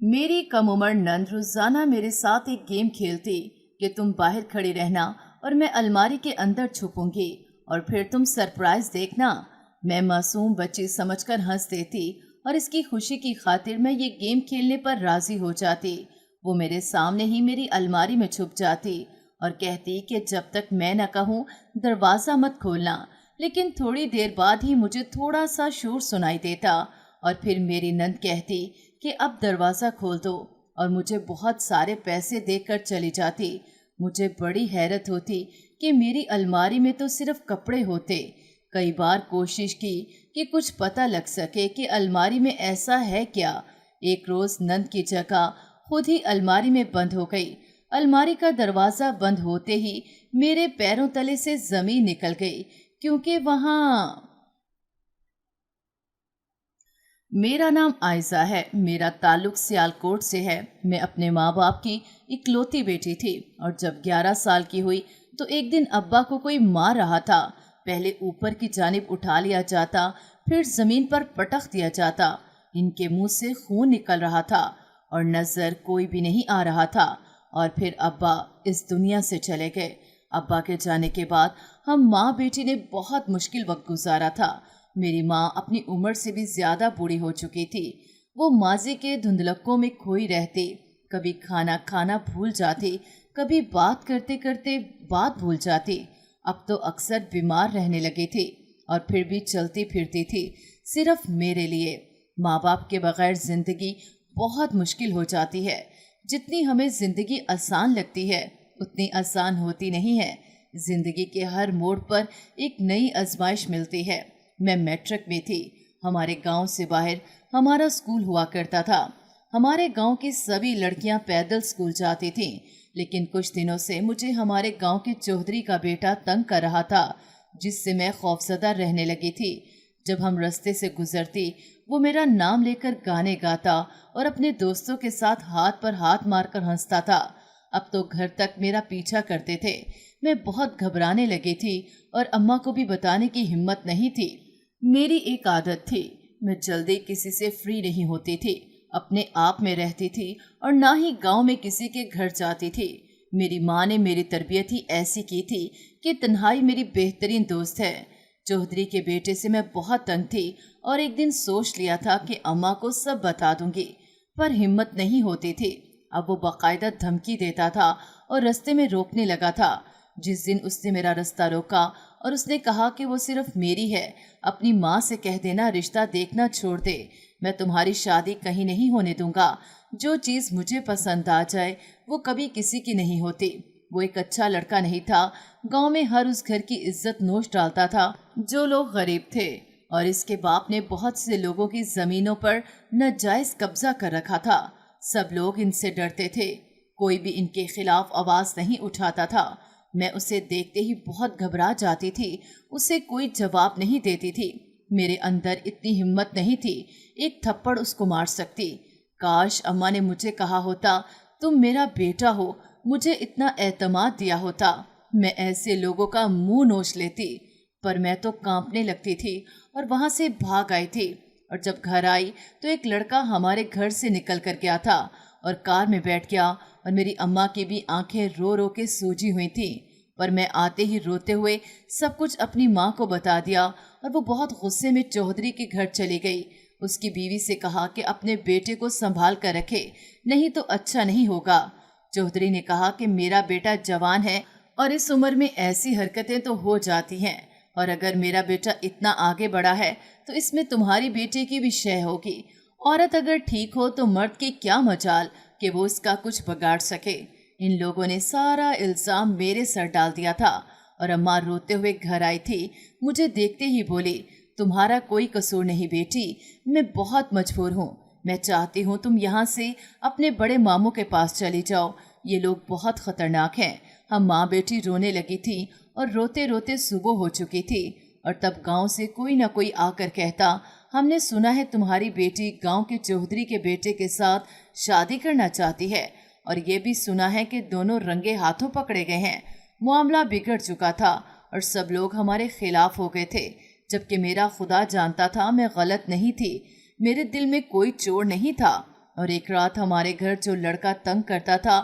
मेरी कम उम्र नंद रोजाना मेरे साथ एक गेम खेलती कि तुम बाहर खड़ी रहना और मैं अलमारी के अंदर छुपूंगी और फिर तुम सरप्राइज देखना। मैं मासूम बच्ची समझकर हंस देती और इसकी खुशी की खातिर मैं ये गेम खेलने पर राजी हो जाती। वो मेरे सामने ही मेरी अलमारी में छुप जाती और कहती कि जब तक मैं न कहूँ दरवाज़ा मत खोलना। लेकिन थोड़ी देर बाद ही मुझे थोड़ा सा शोर सुनाई देता और फिर मेरी नंद कहती कि अब दरवाज़ा खोल दो और मुझे बहुत सारे पैसे देकर चली जाती। मुझे बड़ी हैरत होती कि मेरी अलमारी में तो सिर्फ कपड़े होते। कई बार कोशिश की कि कुछ पता लग सके कि अलमारी में ऐसा है क्या। एक रोज़ नंद की जगह खुद ही अलमारी में बंद हो गई। अलमारी का दरवाज़ा बंद होते ही मेरे पैरों तले से ज़मीन निकल गई, क्योंकि वहाँ मेरा नाम आयशा है। मेरा ताल्लुक सियालकोट से है। मैं अपने माँ बाप की इकलौती बेटी थी और जब 11 साल की हुई तो एक दिन अब्बा को कोई मार रहा था। पहले ऊपर की जानिब उठा लिया जाता, फिर ज़मीन पर पटक दिया जाता। इनके मुंह से खून निकल रहा था और नज़र कोई भी नहीं आ रहा था। और फिर अब्बा इस दुनिया से चले गए। अब्बा के जाने के बाद हम माँ बेटी ने बहुत मुश्किल वक्त गुजारा था। मेरी माँ अपनी उम्र से भी ज़्यादा बूढ़ी हो चुकी थी। वो माजी के धुंधलकों में खोई रहती। कभी खाना खाना भूल जाती, कभी बात करते करते बात भूल जाती। अब तो अक्सर बीमार रहने लगी थी और फिर भी चलती फिरती थी, सिर्फ मेरे लिए। माँ बाप के बगैर ज़िंदगी बहुत मुश्किल हो जाती है। जितनी हमें ज़िंदगी आसान लगती है उतनी आसान होती नहीं है। ज़िंदगी के हर मोड़ पर एक नई आजमाइश मिलती है। मैं मैट्रिक में थी। हमारे गांव से बाहर हमारा स्कूल हुआ करता था। हमारे गांव की सभी लड़कियां पैदल स्कूल जाती थीं, लेकिन कुछ दिनों से मुझे हमारे गांव के चौधरी का बेटा तंग कर रहा था, जिससे मैं खौफजदा रहने लगी थी। जब हम रास्ते से गुजरती वो मेरा नाम लेकर गाने गाता और अपने दोस्तों के साथ हाथ पर हाथ मारकर हंसता था। अब तो घर तक मेरा पीछा करते थे। मैं बहुत घबराने लगी थी और अम्मा को भी बताने की हिम्मत नहीं थी। मेरी एक आदत थी, मैं जल्दी किसी से फ्री नहीं होती थी, अपने आप में रहती थी और ना ही गांव में किसी के घर जाती थी। मेरी माँ ने मेरी तरबियत ही ऐसी की थी कि तन्हाई मेरी बेहतरीन दोस्त है। चौधरी के बेटे से मैं बहुत तंग थी और एक दिन सोच लिया था कि अम्मा को सब बता दूंगी, पर हिम्मत नहीं होती थी। अब वो बाकायदा धमकी देता था और रास्ते में रोकने लगा था। जिस दिन उसने मेरा रास्ता रोका और उसने कहा कि वो सिर्फ मेरी है, अपनी माँ से कह देना रिश्ता देखना छोड़ दे, मैं तुम्हारी शादी कहीं नहीं होने दूंगा। जो चीज़ मुझे पसंद आ जाए वो कभी किसी की नहीं होती। वो एक अच्छा लड़का नहीं था। गांव में हर उस घर की इज्जत नोच डालता था जो लोग गरीब थे, और इसके बाप ने बहुत से लोगों की ज़मीनों पर नाजायज़ कब्जा कर रखा था। सब लोग इनसे डरते थे, कोई भी इनके खिलाफ आवाज़ नहीं उठाता था। मैं उसे देखते ही बहुत घबरा जाती थी, उसे कोई जवाब नहीं देती थी। मेरे अंदर इतनी हिम्मत नहीं थी एक थप्पड़ उसको मार सकती। काश अम्मा ने मुझे कहा होता, तुम मेरा बेटा हो, मुझे इतना एतमाद दिया होता, मैं ऐसे लोगों का मुंह नोच लेती। पर मैं तो कांपने लगती थी और वहां से भाग आई थी। और जब घर आई तो एक लड़का हमारे घर से निकल कर गया था और कार में बैठ गया, और मेरी अम्मा की भी आंखें रो रो के सूजी हुई थी। पर मैं आते ही रोते हुए सब कुछ अपनी माँ को बता दिया और वो बहुत गुस्से में चौधरी के घर चली गई। उसकी बीवी से कहा कि अपने बेटे को संभाल कर रखे, नहीं तो अच्छा नहीं होगा। चौधरी ने कहा कि मेरा बेटा जवान है और इस उम्र में ऐसी हरकतें तो हो जाती हैं, और अगर मेरा बेटा इतना आगे बढ़ा है तो इसमें तुम्हारी बेटे की भी शय होगी। औरत अगर ठीक हो तो मर्द की क्या मजाल कि वो इसका कुछ बिगाड़ सके। इन लोगों ने सारा इल्ज़ाम मेरे सर डाल दिया था और अम्मा रोते हुए घर आई थी। मुझे देखते ही बोली, तुम्हारा कोई कसूर नहीं बेटी, मैं बहुत मजबूर हूँ। मैं चाहती हूँ तुम यहाँ से अपने बड़े मामू के पास चली जाओ, ये लोग बहुत ख़तरनाक हैं। हम माँ बेटी रोने लगी थी और रोते रोते सुबह हो चुकी थी। और तब गांव से कोई ना कोई आकर कहता, हमने सुना है तुम्हारी बेटी गांव के चौधरी के बेटे के साथ शादी करना चाहती है, और ये भी सुना है कि दोनों रंगे हाथों पकड़े गए हैं। मामला बिगड़ चुका था और सब लोग हमारे खिलाफ हो गए थे, जबकि मेरा खुदा जानता था मैं गलत नहीं थी। मेरे दिल में कोई चोर नहीं था। और एक रात हमारे घर जो लड़का तंग करता था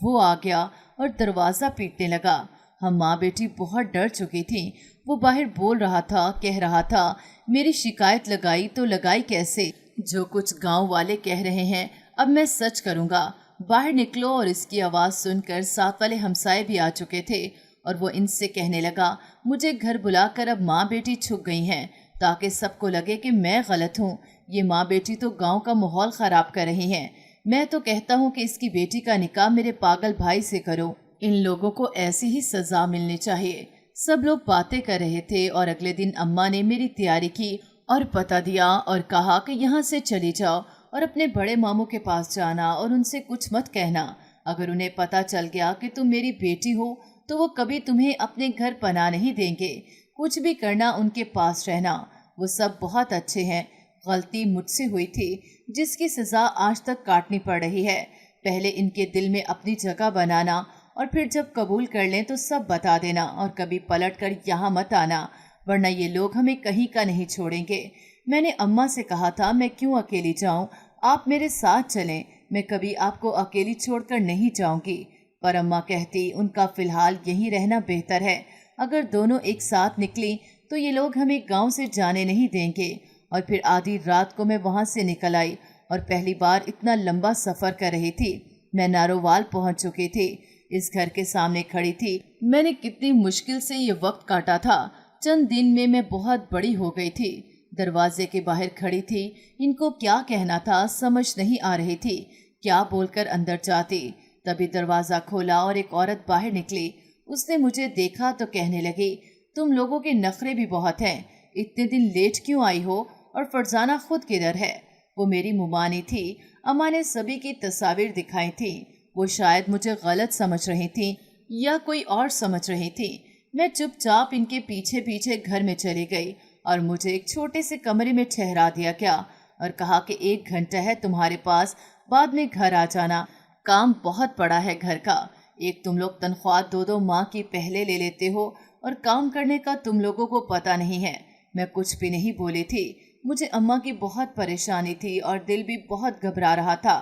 वो आ गया और दरवाज़ा पीटने लगा। हम माँ बेटी बहुत डर चुकी थी। वो बाहर बोल रहा था, कह रहा था मेरी शिकायत लगाई तो लगाई कैसे, जो कुछ गांव वाले कह रहे हैं अब मैं सच करूँगा, बाहर निकलो। और इसकी आवाज़ सुनकर साथ वाले हमसाए भी आ चुके थे और वो इनसे कहने लगा मुझे घर बुलाकर अब माँ बेटी छुप गई हैं ताकि सबको लगे कि मैं गलत हूँ। ये माँ बेटी तो गांव का माहौल ख़राब कर रही हैं। मैं तो कहता हूँ कि इसकी बेटी का निकाह मेरे पागल भाई से करो। इन लोगों को ऐसी ही सज़ा मिलनी चाहिए। सब लोग बातें कर रहे थे और अगले दिन अम्मा ने मेरी तैयारी की और पता दिया और कहा कि यहाँ से चली जाओ और अपने बड़े मामू के पास जाना और उनसे कुछ मत कहना। अगर उन्हें पता चल गया कि तुम मेरी बेटी हो तो वो कभी तुम्हें अपने घर पनाह नहीं देंगे। कुछ भी करना उनके पास रहना। वो सब बहुत अच्छे हैं। गलती मुझसे हुई थी जिसकी सज़ा आज तक काटनी पड़ रही है। पहले इनके दिल में अपनी जगह बनाना और फिर जब कबूल कर लें तो सब बता देना और कभी पलट कर यहाँ मत आना, वरना ये लोग हमें कहीं का नहीं छोड़ेंगे। मैंने अम्मा से कहा था मैं क्यों अकेली जाऊँ, आप मेरे साथ चलें, मैं कभी आपको अकेली छोड़कर नहीं जाऊँगी। पर अम्मा कहती उनका फ़िलहाल यहीं रहना बेहतर है। अगर दोनों एक साथ निकली तो ये लोग हमें गांव से जाने नहीं देंगे। और फिर आधी रात को मैं वहाँ से निकल आई और पहली बार इतना लंबा सफ़र कर रही थी। मैं नारोवाल पहुँच चुकी थी। इस घर के सामने खड़ी थी। मैंने कितनी मुश्किल से ये वक्त काटा था। चंद दिन में मैं बहुत बड़ी हो गई थी। दरवाजे के बाहर खड़ी थी। इनको क्या कहना था समझ नहीं आ रही थी। क्या बोलकर अंदर जाती। तभी दरवाज़ा खोला और एक औरत बाहर निकली। उसने मुझे देखा तो कहने लगी तुम लोगों के नखरे भी बहुत हैं। इतने दिन लेट क्यों आई हो और फरजाना खुद किधर है। वो मेरी मुमानी थी। अम्मा ने सभी की तस्वीर दिखाई थी। वो शायद मुझे गलत समझ रही थी या कोई और समझ रही थी। मैं चुपचाप इनके पीछे पीछे घर में चली गई और मुझे एक छोटे से कमरे में ठहरा दिया गया और कहा कि 1 घंटा है तुम्हारे पास, बाद में घर आ जाना, काम बहुत पड़ा है घर का। एक तुम लोग तनख्वाह 2-2 माह की पहले ले लेते हो और काम करने का तुम लोगों को पता नहीं है। मैं कुछ भी नहीं बोली थी। मुझे अम्मा की बहुत परेशानी थी और दिल भी बहुत घबरा रहा था।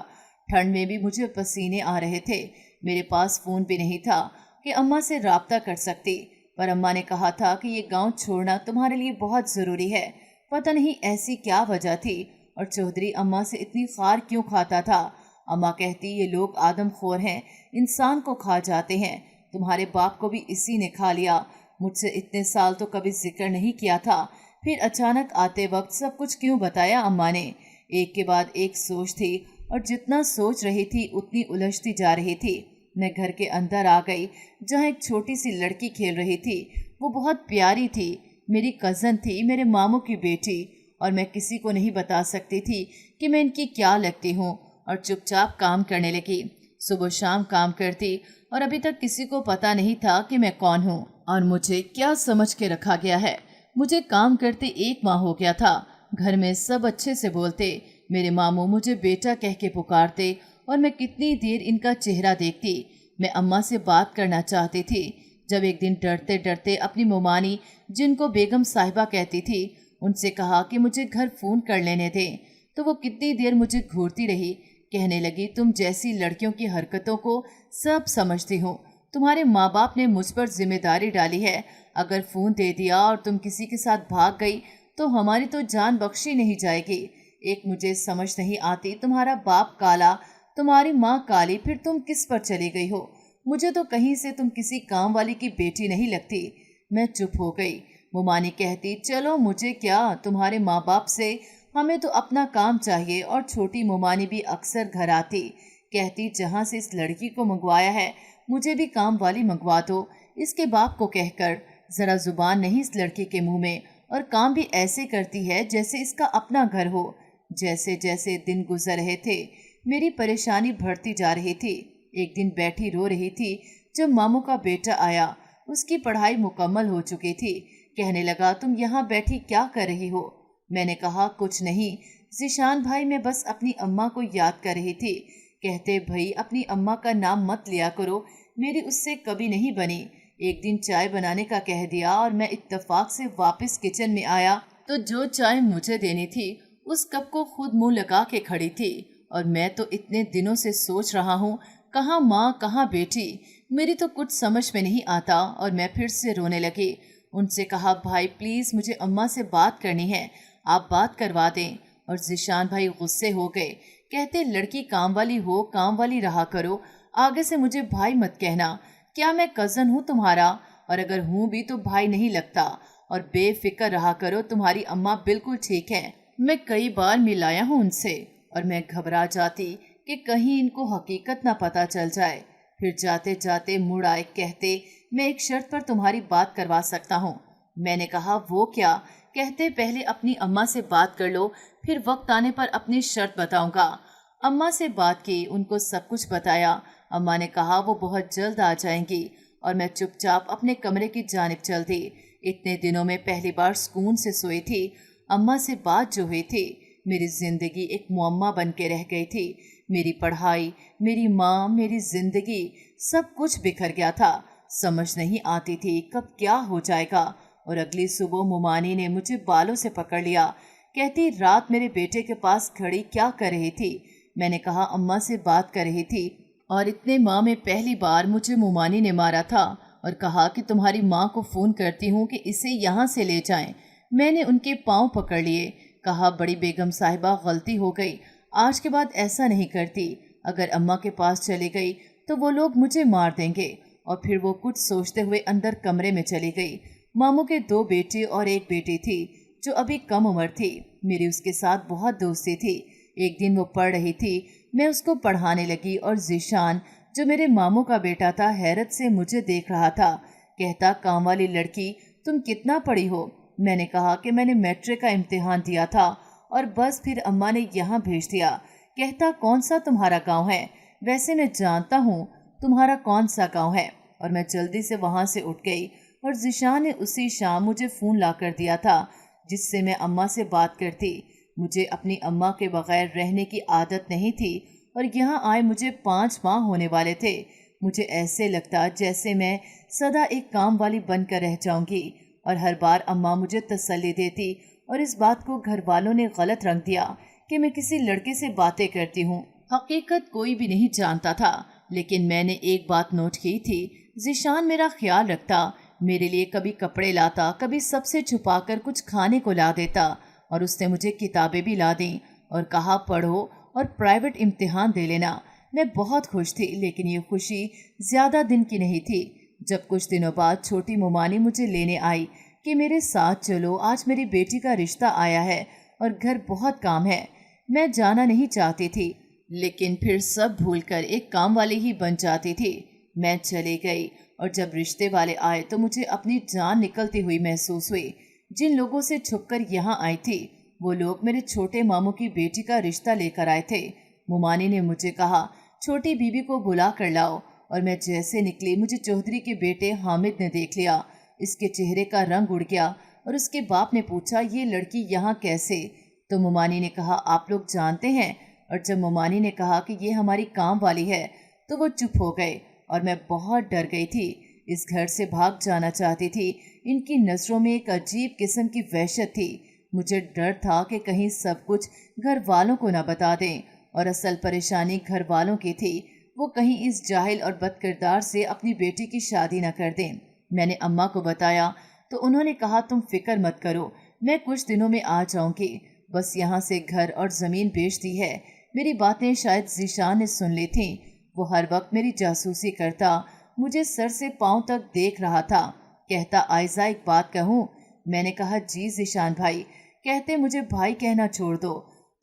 ठंड में भी मुझे पसीने आ रहे थे। मेरे पास फ़ोन भी नहीं था कि अम्मा से राब्ता कर सकती। पर अम्मा ने कहा था कि ये गांव छोड़ना तुम्हारे लिए बहुत ज़रूरी है। पता नहीं ऐसी क्या वजह थी और चौधरी अम्मा से इतनी खार क्यों खाता था। अम्मा कहती ये लोग आदमखोर हैं, इंसान को खा जाते हैं। तुम्हारे बाप को भी इसी ने खा लिया। मुझसे इतने साल तो कभी जिक्र नहीं किया था, फिर अचानक आते वक्त सब कुछ क्यों बताया अम्मा ने। एक के बाद एक सोच थी और जितना सोच रही थी उतनी उलझती जा रही थी। मैं घर के अंदर आ गई जहाँ एक छोटी सी लड़की खेल रही थी। वो बहुत प्यारी थी, मेरी कज़न थी, मेरे मामू की बेटी। और मैं किसी को नहीं बता सकती थी कि मैं इनकी क्या लगती हूँ और चुपचाप काम करने लगी। सुबह शाम काम करती और अभी तक किसी को पता नहीं था कि मैं कौन हूँ और मुझे क्या समझ के रखा गया है। मुझे काम करते 1 माह हो गया था। घर में सब अच्छे से बोलते। मेरे मामू मुझे बेटा कह के पुकारते और मैं कितनी देर इनका चेहरा देखती। मैं अम्मा से बात करना चाहती थी। जब एक दिन डरते डरते अपनी मुमानी, जिनको बेगम साहिबा कहती थी, उनसे कहा कि मुझे घर फ़ोन कर लेने दें, तो वो कितनी देर मुझे घूरती रही। कहने लगी तुम जैसी लड़कियों की हरकतों को सब समझती हो। तुम्हारे माँ बाप ने मुझ पर जिम्मेदारी डाली है। अगर फ़ोन दे दिया और तुम किसी के साथ भाग गई तो हमारी तो जान बख्शी नहीं जाएगी। एक मुझे समझ नहीं आती, तुम्हारा बाप काला, तुम्हारी माँ काली, फिर तुम किस पर चली गई हो। मुझे तो कहीं से तुम किसी काम वाली की बेटी नहीं लगती। मैं चुप हो गई। मुमानी कहती चलो मुझे क्या, तुम्हारे माँ बाप से, हमें तो अपना काम चाहिए। और छोटी मुमानी भी अक्सर घर आती। कहती जहाँ से इस लड़की को मंगवाया है मुझे भी काम वाली मंगवा दो, इसके बाप को कहकर। ज़रा ज़ुबान नहीं इस लड़की के मुंह में, और काम भी ऐसे करती है जैसे इसका अपना घर हो। जैसे जैसे दिन गुजर रहे थे मेरी परेशानी बढ़ती जा रही थी। एक दिन बैठी रो रही थी जब मामू का बेटा आया। उसकी पढ़ाई मुकम्मल हो चुकी थी। कहने लगा तुम यहाँ बैठी क्या कर रही हो। मैंने कहा कुछ नहीं ज़ीशान भाई, मैं बस अपनी अम्मा को याद कर रही थी। कहते भाई अपनी अम्मा का नाम मत लिया करो, मेरी उससे कभी नहीं बनी। एक दिन चाय बनाने का कह दिया और मैं इत्तेफाक से वापस किचन में आया तो जो चाय मुझे देनी थी उस कप को खुद मुंह लगा के खड़ी थी और मैं तो इतने दिनों से सोच रहा हूँ, कहाँ माँ कहाँ बेटी। मेरी तो कुछ समझ में नहीं आता और मैं फिर से रोने लगी। उनसे कहा, भाई प्लीज़ मुझे अम्मा से बात करनी है, आप बात करवा दें। और ज़ीशान भाई गुस्से हो गए, कहते लड़की काम वाली हो, काम वाली रहा करो, आगे से मुझे भाई मत कहना। क्या मैं कज़न हूँ तुम्हारा? और अगर हूँ भी तो भाई नहीं लगता। और बेफिक्र रहा करो, तुम्हारी अम्मा बिल्कुल ठीक है। मैं कई बार मिलाया हूँ उनसे और मैं घबरा जाती कि कहीं इनको हकीकत ना पता चल जाए। फिर जाते जाते मुड़ आए, कहते मैं एक शर्त पर तुम्हारी बात करवा सकता हूँ। मैंने कहा, वो क्या? कहते पहले अपनी अम्मा से बात कर लो, फिर वक्त आने पर अपनी शर्त बताऊंगा। अम्मा से बात की, उनको सब कुछ बताया। अम्मा ने कहा वो बहुत जल्द आ जाएंगी और मैं चुपचाप अपने कमरे की जानिब चल दी। इतने दिनों में पहली बार सुकून से सोई थी। अम्मा से बात जो हुई थी, मेरी जिंदगी एक मुअम्मा बन के रह गई थी। मेरी पढ़ाई, मेरी माँ, मेरी जिंदगी, सब कुछ बिखर गया था। समझ नहीं आती थी कब क्या हो जाएगा। और अगली सुबह मुमानी ने मुझे बालों से पकड़ लिया, कहती रात मेरे बेटे के पास खड़ी क्या कर रही थी? मैंने कहा अम्मा से बात कर रही थी। और इतने माह में पहली बार मुझे मुमानी ने मारा था और कहा कि तुम्हारी माँ को फ़ोन करती हूँ कि इसे यहाँ से ले जाएं। मैंने उनके पाँव पकड़ लिए, कहा बड़ी बेगम साहिबा गलती हो गई, आज के बाद ऐसा नहीं करती। अगर अम्मा के पास चली गई तो वो लोग मुझे मार देंगे। और फिर वो कुछ सोचते हुए अंदर कमरे में चली गई। मामू के 2 बेटे और एक बेटी थी जो अभी कम उम्र थी। मेरी उसके साथ बहुत दोस्ती थी। एक दिन वो पढ़ रही थी, मैं उसको पढ़ाने लगी और ज़ीशान जो मेरे मामू का बेटा था हैरत से मुझे देख रहा था। कहता, काम वाली लड़की, तुम कितना पढ़ी हो? मैंने कहा कि मैंने मैट्रिक का इम्तिहान दिया था और बस फिर अम्मा ने यहाँ भेज दिया। कहता, कौन सा तुम्हारा गांव है? वैसे मैं जानता हूँ तुम्हारा कौन सा गांव है। और मैं जल्दी से वहाँ से उठ गई और ज़ीशान ने उसी शाम मुझे फ़ोन ला कर दिया था जिससे मैं अम्मा से बात करती। मुझे अपनी अम्मा के बगैर रहने की आदत नहीं थी और यहाँ आए मुझे 5 माह होने वाले थे। मुझे ऐसे लगता जैसे मैं सदा एक काम वाली बनकर रह जाऊंगी। और हर बार अम्मा मुझे तसल्ली देती और इस बात को घर वालों ने गलत रंग दिया कि मैं किसी लड़के से बातें करती हूँ। हकीकत कोई भी नहीं जानता था, लेकिन मैंने एक बात नोट की थी, ज़ीशान मेरा ख्याल रखता, मेरे लिए कभी कपड़े लाता, कभी सबसे छुपाकर कुछ खाने को ला देता। और उसने मुझे किताबें भी ला दी और कहा पढ़ो और प्राइवेट इम्तिहान दे लेना। मैं बहुत खुश थी, लेकिन ये खुशी ज़्यादा दिन की नहीं थी। जब कुछ दिनों बाद छोटी मुमानी मुझे लेने आई कि मेरे साथ चलो, आज मेरी बेटी का रिश्ता आया है और घर बहुत काम है। मैं जाना नहीं चाहती थी, लेकिन फिर सब भूलकर एक काम वाली ही बन जाती थी। मैं चली गई और जब रिश्ते वाले आए तो मुझे अपनी जान निकलती हुई महसूस हुई। जिन लोगों से छुपकर यहाँ आई थी, वो लोग मेरे छोटे मामू की बेटी का रिश्ता लेकर आए थे। मुमानी ने मुझे कहा, छोटी बीबी को बुला कर लाओ। और मैं जैसे निकली, मुझे चौधरी के बेटे हामिद ने देख लिया। इसके चेहरे का रंग उड़ गया और उसके बाप ने पूछा, ये लड़की यहाँ कैसे? तो मुमानी ने कहा, आप लोग जानते हैं? और जब मुमानी ने कहा कि ये हमारी काम वाली है तो वो चुप हो गए और मैं बहुत डर गई थी। इस घर से भाग जाना चाहती थी। इनकी नज़रों में एक अजीब किस्म की वहशत थी। मुझे डर था कि कहीं सब कुछ घर वालों को ना बता दें। और असल परेशानी घर वालों की थी, वो कहीं इस जाहिल और बदकिरदार से अपनी बेटी की शादी न कर दें। मैंने अम्मा को बताया तो उन्होंने कहा, तुम फिक्र मत करो, मैं कुछ दिनों में आ जाऊंगी। बस यहाँ से घर और ज़मीन बेच दी है। मेरी बातें शायद ज़ीशान ने सुन ली थीं। वो हर वक्त मेरी जासूसी करता, मुझे सर से पाँव तक देख रहा था। कहता, आयज़ा एक बात कहूँ? मैंने कहा, जी ज़ीशान भाई। कहते, मुझे भाई कहना छोड़ दो,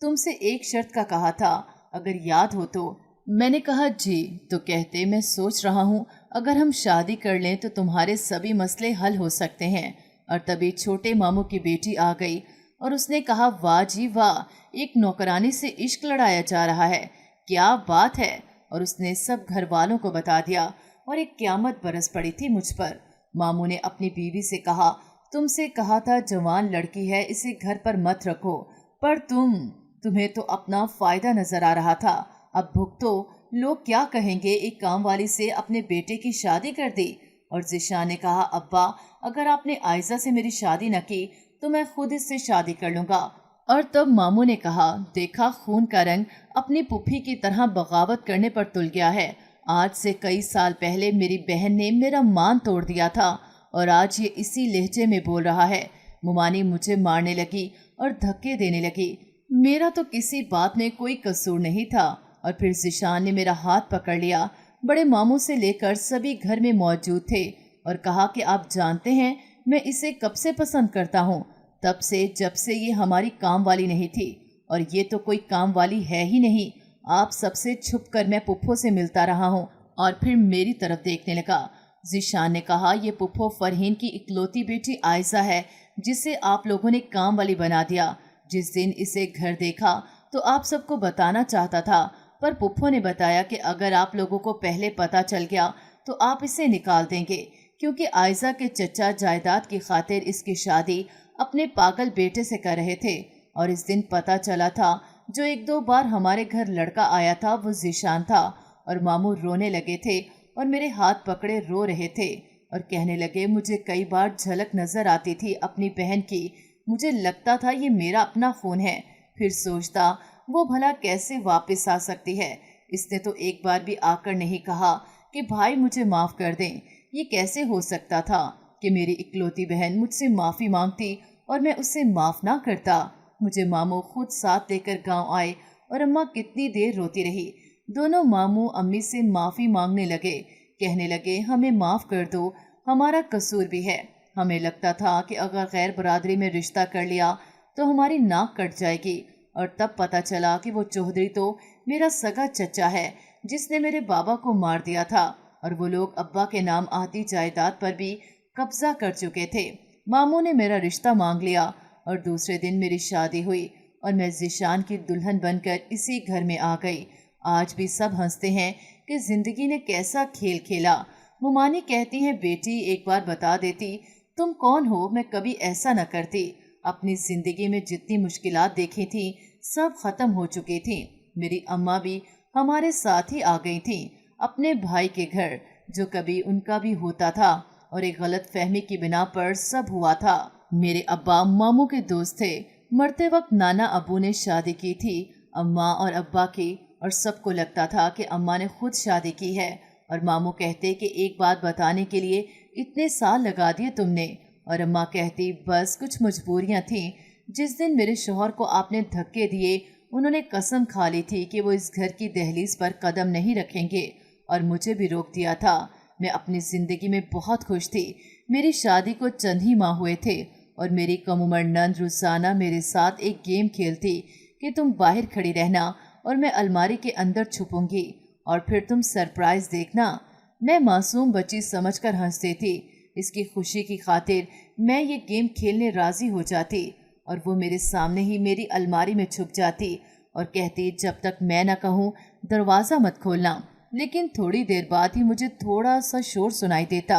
तुमसे एक शर्त का कहा था, अगर याद हो तो। मैंने कहा, जी। तो कहते, मैं सोच रहा हूँ अगर हम शादी कर लें तो तुम्हारे सभी मसले हल हो सकते हैं। और तभी छोटे मामू की बेटी आ गई और उसने कहा, वाह जी वाह, एक नौकरानी से इश्क लड़ाया जा रहा है, क्या बात है। और उसने सब घर वालों को बता दिया और एक क़यामत बरस पड़ी थी मुझ पर। मामू ने अपनी बीवी से कहा, तुमसे कहा था जवान लड़की है, इसे घर पर मत रखो, पर तुम्हें तो अपना फ़ायदा नज़र आ रहा था। अब भुगतो, लोग क्या कहेंगे, एक काम वाली से अपने बेटे की शादी कर दी। और ज़ीशान ने कहा, अब्बा अगर आपने आयज़ा से मेरी शादी न की तो मैं खुद इससे शादी कर लूँगा। और तब मामू ने कहा, देखा खून का रंग अपनी पुप्पी की तरह बगावत करने पर तुल गया है। आज से कई साल पहले मेरी बहन ने मेरा मान तोड़ दिया था और आज ये इसी लहजे में बोल रहा है। मुमानी मुझे मारने लगी और धक्के देने लगी। मेरा तो किसी बात में कोई कसूर नहीं था। और फिर ज़ीशान ने मेरा हाथ पकड़ लिया। बड़े मामू से लेकर सभी घर में मौजूद थे और कहा कि आप जानते हैं मैं इसे कब से पसंद करता हूँ, तब से जब से ये हमारी काम वाली नहीं थी, और ये तो कोई काम वाली है ही नहीं। आप सबसे छुप कर मैं पुप्पो से मिलता रहा हूँ। और फिर मेरी तरफ देखने लगा। ज़ीशान ने कहा, ये पुप्पो फरहीन की इकलौती बेटी आयशा है जिसे आप लोगों ने काम वाली बना दिया। जिस दिन इसे घर देखा तो आप सबको बताना चाहता था, पर पुप्पो ने बताया कि अगर आप लोगों को पहले पता चल गया तो आप इसे निकाल देंगे, क्योंकि आयशा के चचा जायदाद की खातिर इसकी शादी अपने पागल बेटे से कर रहे थे। और इस दिन पता चला था जो एक दो बार हमारे घर लड़का आया था वो ज़ीशान था। और मामू रोने लगे थे और मेरे हाथ पकड़े रो रहे थे और कहने लगे, मुझे कई बार झलक नजर आती थी अपनी बहन की। मुझे लगता था ये मेरा अपना खून है। फिर सोचता वो भला कैसे वापस आ सकती है। इसने तो एक बार भी आकर नहीं कहा कि भाई मुझे माफ़ कर दें। ये कैसे हो सकता था कि मेरी इकलौती बहन मुझसे माफ़ी मांगती और मैं उसे माफ़ ना करता। मुझे मामू खुद साथ लेकर गांव आए और अम्मा कितनी देर रोती रही। दोनों मामू अम्मी से माफ़ी मांगने लगे, कहने लगे, हमें माफ़ कर दो, हमारा कसूर भी है। हमें लगता था कि अगर गैर बरादरी में रिश्ता कर लिया तो हमारी नाक कट जाएगी, और तब पता चला कि वो चौधरी तो मेरा सगा चचा है जिसने मेरे बाबा को मार दिया था, और वो लोग अब्बा के नाम आती जायदाद पर भी कब्जा कर चुके थे। मामू ने मेरा रिश्ता मांग लिया और दूसरे दिन मेरी शादी हुई और मैं ज़ीशान की दुल्हन बनकर इसी घर में आ गई। आज भी सब हंसते हैं कि ज़िंदगी ने कैसा खेल खेला। मुमानी कहती हैं, बेटी एक बार बता देती तुम कौन हो, मैं कभी ऐसा न करती। अपनी ज़िंदगी में जितनी मुश्किलात देखी थी सब ख़त्म हो चुकी थी। मेरी अम्मा भी हमारे साथ ही आ गई थी अपने भाई के घर, जो कभी उनका भी होता था, और एक गलत फहमी की बिना पर सब हुआ था। मेरे अब्बा मामू के दोस्त थे। मरते वक्त नाना अबू ने शादी की थी अम्मा और अब्बा की, और सबको लगता था कि अम्मा ने खुद शादी की है। और मामू कहते कि एक बात बताने के लिए इतने साल लगा दिए तुमने, और अम्मा कहती बस कुछ मजबूरियां थीं। जिस दिन मेरे शौहर को आपने धक्के दिए उन्होंने कसम खा ली थी कि वो इस घर की दहलीज पर कदम नहीं रखेंगे, और मुझे भी रोक दिया था। मैं अपनी ज़िंदगी में बहुत खुश थी। मेरी शादी को चंद ही माह हुए थे और मेरी कम उम्र नंद रुसाना मेरे साथ एक गेम खेलती कि तुम बाहर खड़ी रहना और मैं अलमारी के अंदर छुपूंगी और फिर तुम सरप्राइज देखना। मैं मासूम बच्ची समझकर हंसती थी। इसकी खुशी की खातिर मैं ये गेम खेलने राजी हो जाती और वो मेरे सामने ही मेरी अलमारी में छुप जाती और कहती, जब तक मैं न कहूँ दरवाज़ा मत खोलना। लेकिन थोड़ी देर बाद ही मुझे थोड़ा सा शोर सुनाई देता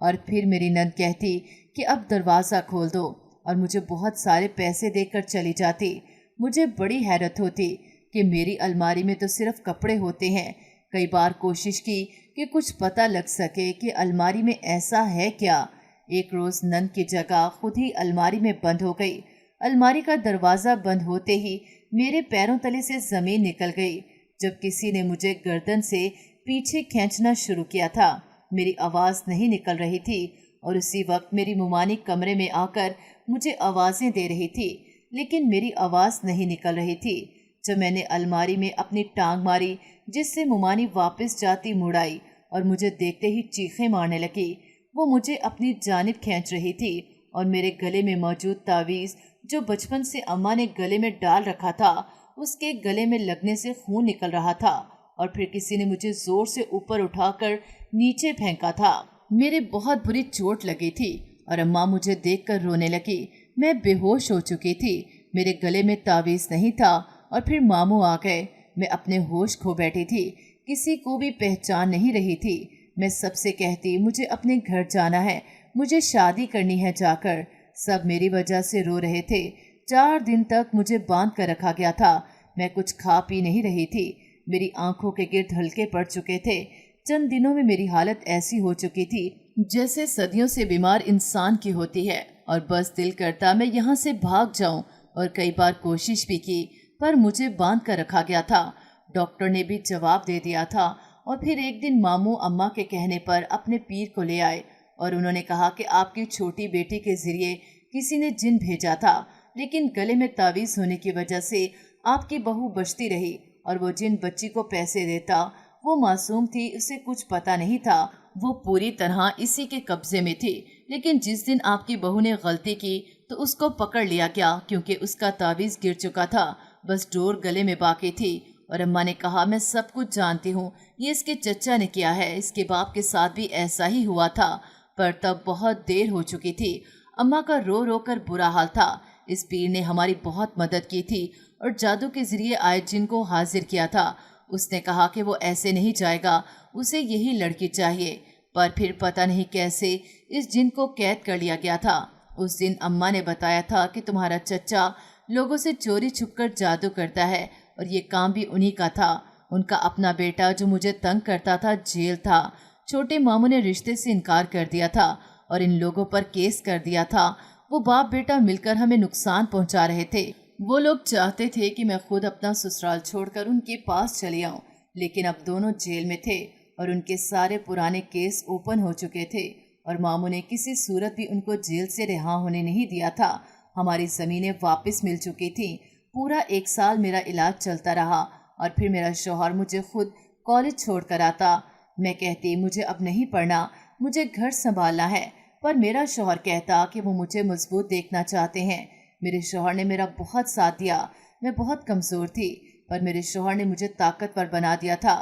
और फिर मेरी नंद कहती कि अब दरवाज़ा खोल दो, और मुझे बहुत सारे पैसे देकर चली जाती। मुझे बड़ी हैरत होती कि मेरी अलमारी में तो सिर्फ कपड़े होते हैं। कई बार कोशिश की कि कुछ पता लग सके कि अलमारी में ऐसा है क्या। एक रोज़ नंद की जगह खुद ही अलमारी में बंद हो गई। अलमारी का दरवाज़ा बंद होते ही मेरे पैरों तले से ज़मीन निकल गई, जब किसी ने मुझे गर्दन से पीछे खींचना शुरू किया था। मेरी आवाज़ नहीं निकल रही थी और उसी वक्त मेरी मुमानी कमरे में आकर मुझे आवाज़ें दे रही थी, लेकिन मेरी आवाज़ नहीं निकल रही थी। जब मैंने अलमारी में अपनी टांग मारी जिससे मुमानी वापस जाती मुड़ाई और मुझे देखते ही चीखें मारने लगी। वो मुझे अपनी जानिब खींच रही थी और मेरे गले में मौजूद तावीज़ जो बचपन से अम्मा ने गले में डाल रखा था उसके गले में लगने से खून निकल रहा था, और फिर किसी ने मुझे जोर से ऊपर उठाकर नीचे फेंका था। मेरे बहुत बुरी चोट लगी थी और अम्मा मुझे देखकर रोने लगी। मैं बेहोश हो चुकी थी, मेरे गले में तावीज़ नहीं था। और फिर मामू आ गए। मैं अपने होश खो बैठी थी, किसी को भी पहचान नहीं रही थी। मैं सबसे कहती मुझे अपने घर जाना है, मुझे शादी करनी है जाकर। सब मेरी वजह से रो रहे थे। 4 दिन तक मुझे बांध कर रखा गया था। मैं कुछ खा पी नहीं रही थी। मेरी आंखों के गिर्द हल्के पड़ चुके थे। चंद दिनों में मेरी हालत ऐसी हो चुकी थी जैसे सदियों से बीमार इंसान की होती है, और बस दिल करता मैं यहाँ से भाग जाऊं, और कई बार कोशिश भी की, पर मुझे बांध कर रखा गया था। डॉक्टर ने भी जवाब दे दिया था और फिर एक दिन मामू अम्मा के कहने पर अपने पीर को ले आए और उन्होंने कहा कि आपकी छोटी बेटी के जरिए किसी ने जिन भेजा था, लेकिन गले में तावीज़ होने की वजह से आपकी बहू बचती रही और वो जिन बच्ची को पैसे देता वो मासूम थी, उसे कुछ पता नहीं था, वो पूरी तरह इसी के कब्जे में थी। लेकिन जिस दिन आपकी बहू ने गलती की तो उसको पकड़ लिया गया क्योंकि उसका तावीज़ गिर चुका था, बस डोर गले में बाकी थी। और अम्मा ने कहा, मैं सब कुछ जानती हूँ, ये इसके चचा ने किया है, इसके बाप के साथ भी ऐसा ही हुआ था। पर तब बहुत देर हो चुकी थी। अम्मा का रो रो कर बुरा हाल था। इस पीर ने हमारी बहुत मदद की थी और जादू के जरिए आए जिन को हाजिर किया था। उसने कहा कि वो ऐसे नहीं जाएगा, उसे यही लड़की चाहिए। पर फिर पता नहीं कैसे इस जिन को कैद कर लिया गया था। उस दिन अम्मा ने बताया था कि तुम्हारा चचा लोगों से चोरी छुपकर जादू करता है और ये काम भी उन्हीं का था। उनका अपना बेटा जो मुझे तंग करता था जेल था। छोटे मामू ने रिश्ते से इनकार कर दिया था और इन लोगों पर केस कर दिया था। वो बाप बेटा मिलकर हमें नुकसान पहुंचा रहे थे। वो लोग चाहते थे कि मैं खुद अपना ससुराल छोड़कर उनके पास चली आऊं, लेकिन अब दोनों जेल में थे और उनके सारे पुराने केस ओपन हो चुके थे और मामू ने किसी सूरत भी उनको जेल से रिहा होने नहीं दिया था। हमारी ज़मीनें वापस मिल चुकी थी। पूरा 1 साल मेरा इलाज चलता रहा और फिर मेरा शौहर मुझे खुद कॉलेज छोड़ कर आता। मैं कहती मुझे अब नहीं पढ़ना, मुझे घर संभालना है, पर मेरा शौहर कहता कि वो मुझे मजबूत देखना चाहते हैं। मेरे शौहर ने मेरा बहुत साथ दिया। मैं बहुत कमज़ोर थी, पर मेरे शौहर ने मुझे ताकतवर बना दिया था।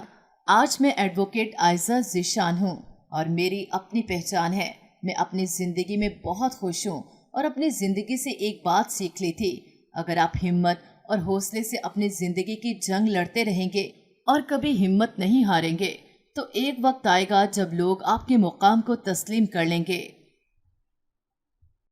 आज मैं एडवोकेट आयशा ज़ीशान हूँ और मेरी अपनी पहचान है। मैं अपनी ज़िंदगी में बहुत खुश हूँ और अपनी ज़िंदगी से एक बात सीख ली थी, अगर आप हिम्मत और हौसले से अपनी ज़िंदगी की जंग लड़ते रहेंगे और कभी हिम्मत नहीं हारेंगे, तो एक वक्त आएगा जब लोग आपके मुकाम को तस्लीम कर लेंगे।